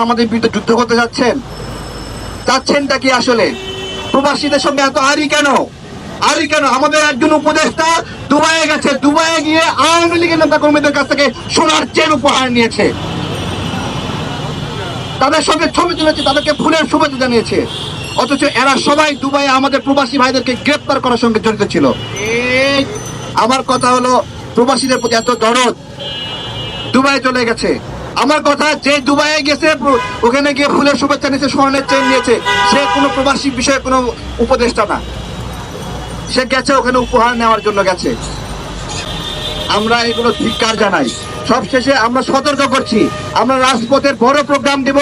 আমাদের বিরুদ্ধে যুদ্ধ করতে চাচ্ছেনটা কি আসলে? প্রবাসীদের সঙ্গে এত আরি কেন? আমাদের একজন উপদেষ্টা দুবাইয়ে গেছে, দুবাইয়ে গিয়ে আওয়ামী লীগের নেতা কর্মীদের কাছ থেকে সোনার চেন উপহার নিয়েছে, তাদের সঙ্গে ছবি তুলেছে, তাদেরকে ফুলের শুভেচ্ছা জানিয়েছে। অথচ এরা সবাই দুবাইয়ে আমাদের প্রবাসী ভাইদেরকে গ্রেপ্তার করার সঙ্গে জড়িত ছিল। আমার কথা হলো, প্রবাসীদের প্রতি এত দরদ, দুবাই চলে গেছে। আমার কথা, যে দুবাইয়ে গেছে ওখানে গিয়ে ফুলের শুভেচ্ছা নিয়েছে, স্বর্ণের চেন নিয়েছে, সে কোনো প্রবাসী বিষয়ে কোনো উপদেষ্টা না। সে গেছে ওখানে উপহার নেওয়ার জন্য গেছে। আমরা এগুলো ধিক্কার জানাই। সবশেষে আমরা সতর্ক করছি, আমরা রাজপথের বড় প্রোগ্রাম দিব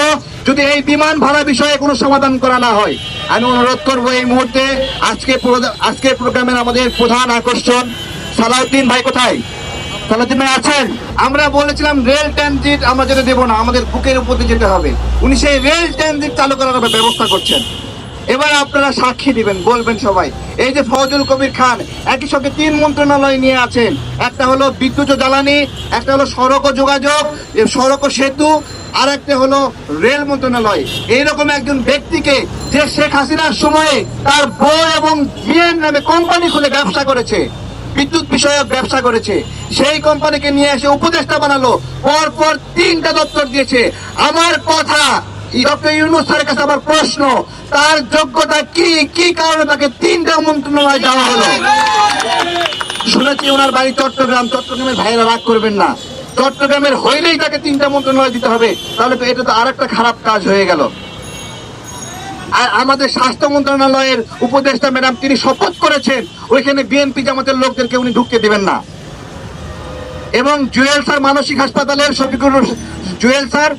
যদি এই বিমান ভাড়া বিষয়ে কোনো সমাধান করা না হয়। আমি অনুরোধ করবো এই মুহূর্তে, আজকের প্রোগ্রামের আমাদের প্রধান আকর্ষণ সালাউদ্দিন ভাই কোথায়? সালাউদ্দিন ভাই আছেন? আমরা বলেছিলাম রেল ট্রানজিট আমরা যেতে দেবো না, আমাদের বুকের উপর দিয়ে যেতে হবে। উনি সেই রেল ট্রানজিট চালু করার ব্যবস্থা করছেন। এবার আপনারা সাক্ষী দিবেন, বলবেন সবাই। এই যে ফজল কবির খান একই সঙ্গে 3 মন্ত্রণালয় নিয়ে আছেন, একটা হলো বিদ্যুৎ ও জ্বালানি, একটা হলো সড়ক ও যোগাযোগ, সড়ক ও সেতু, আর একটা হলো রেল মন্ত্রণালয়। এইরকম একজন ব্যক্তিকে, যে শেখ হাসিনার সময়ে তার বউ এবং জিএন নামে কোম্পানি খুলে ব্যবসা করেছে, বিদ্যুৎ বিষয়ক ব্যবসা করেছে, সেই কোম্পানিকে নিয়ে এসে উপদেষ্টা বানালো, পরপর 3টা দপ্তর দিয়েছে। আমার কথা, ডক্টর ইউনূস স্যারের কাছে আমার প্রশ্ন, তার যোগ্যতা কি কারণে তাকে 3টা মন্ত্রণালয় দেওয়া হলো? শুনেছি ওনার বাড়ি চট্টগ্রামের ভাইয়েরা রাগ করবেন না, চট্টগ্রামের হইলেই তাকে 3টা মন্ত্রণালয় দিতে হবে, তাহলে তো এটা তো আরেকটা খারাপ কাজ হয়ে গেল। আর আমাদের স্বাস্থ্য মন্ত্রণালয়ের উপদেষ্টা ম্যাডাম, তিনি শপথ করেছেন ওইখানে বিএনপি জামাতের লোকদেরকে উনি ঢুকতে দিবেন না। এবং জুয়েল স্যার মানসিক হাসপাতালের শফিকুর জুয়েল স্যার,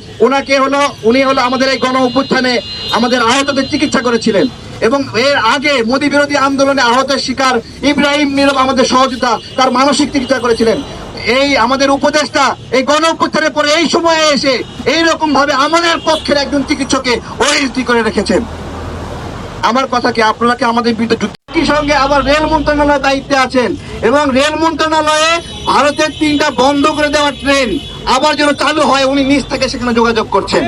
উনি হলো আমাদের এই গণ অভ্যুত্থানে আমাদের আহতদের চিকিৎসা করেছিলেন, এবং এর আগে মোদী বিরোধী আন্দোলনে আহতের শিকার ইব্রাহিম নীরব আমাদের সহযোগিতা, তার মানসিক চিকিৎসা করেছিলেন। এই আমাদের উপদেষ্টা এই গণ অভ্যুত্থানের পরে এই সময়ে এসে এইরকম ভাবে আমাদের পক্ষের একজন চিকিৎসককে ওএসডি করে রেখেছেন। আমার কথা কি, আপনারা কি আমাদের বিরুদ্ধে যুক্তির সঙ্গে আবার রেল মন্ত্রণালয়ের দায়িত্বে আছেন, এবং রেল মন্ত্রণালয়ে ভারতের 3টা বন্ধ করে দেওয়া ট্রেন আবার যেন চালু হয়, উনি নিজ থেকে সেখানে যোগাযোগ করছেন।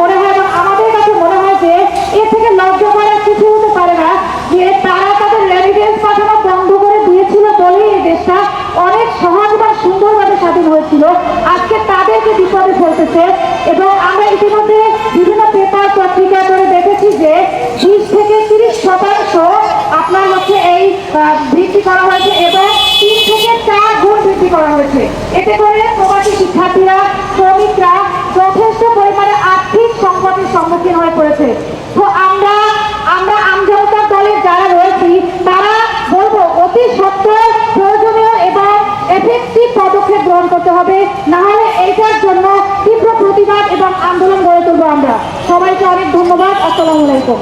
মনে হয়, আমাদের কাছে মনে হয় যে এর থেকে লজ্জা করার কিছু হতে পারে না, যে তারা তাদের রেমিটেন্স পাঠানো বন্ধ করে দিয়েছিল বলেই এই দেশটা অনেক সহজ বা সুন্দরভাবে স্বাধীন হয়েছিল। আজকে তাদেরকে বিপদে ফেলতেছে। এবং আমরা ইতিমধ্যে বিভিন্ন পেপার পত্রিকা করে দেখেছি যে 20 থেকে 30% আপনার হচ্ছে এই বৃদ্ধি করা হয়েছে, এবং 3 থেকে 4 গুণ বৃদ্ধি করা হয়েছে। এতে করে প্রবাসী শিক্ষার্থীরা, শ্রমিকরা যথেষ্ট পরিমাণে আর্থিক সংকটের সম্মুখীন হয়ে পড়েছে। তো আমরা আমজনতার দলের যারা রয়েছি, তারা বলবো অতি সত্বর প্রয়োজনীয় এবং এফেক্টিভ পদক্ষেপ গ্রহণ করতে হবে, না হলে এইটার জন্য তীব্র প্রতিবাদ এবং আন্দোলন গড়ে তুলবো আমরা। সবাইকে অনেক ধন্যবাদ। আসসালামু আলাইকুম।